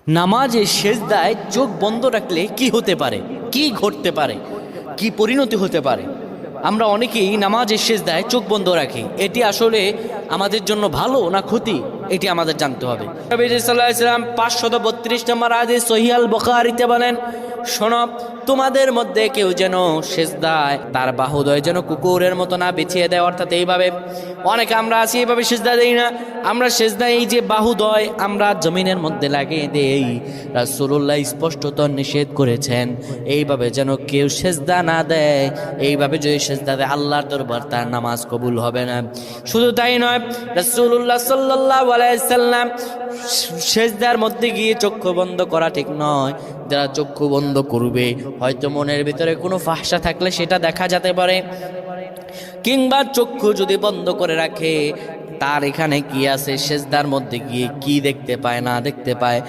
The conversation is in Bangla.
নামাজে সেজদায় চোখ বন্ধ রাখলে কি হতে পারে, কি ঘটতে পারে, কি পরিণতি হতে পারে? আমরা অনেকেই নামাজের সেজদায় চোখ বন্ধ রাখি। এটি আসলে আমাদের জন্য ভালো না ক্ষতি, এটি আমাদের জানতে হবে। নবী সাল্লাল্লাহু আলাইহি ওয়াসাল্লাম 532 নম্বর হাদিস সহিহ আল বুখারীতে বলেন, শোনো, তোমাদের মধ্যে কেউ যেন সেজদায় তার বাহুদয় যেন কুকুরের মতো না বিছিয়ে দেয়। অর্থাৎ এইভাবে অনেকে আমরা আছি, এইভাবে সেজদা দেই না। আমরা সেজদায় এই যে বাহুদয় আমরা জমিনের মধ্যে লাগিয়ে দেই, রাসূলুল্লাহ স্পষ্টত নিষেধ করেছেন এইভাবে যেন কেউ সেজদা না দেয়। এইভাবে যদি সেজদা দেয় আল্লাহর দরবার তার নামাজ কবুল হবে না। শুধু তাই নয়, রাসূলুল্লাহ সাল্লাল্লাহু আলাইহি সাল্লাম সেজদার মধ্যে গিয়ে চক্ষু বন্ধ করা ঠিক নয়। যারা চক্ষু বন্ধ করবে, হয়তো মনের ভিতরে কোনো ফাহশা থাকলে সেটা দেখা যেতে পারে, কিংবা চক্ষু যদি বন্ধ করে রাখে তার এখানে কি আছে, সেজদার মধ্যে গিয়ে কি দেখতে পায় না দেখতে পায়।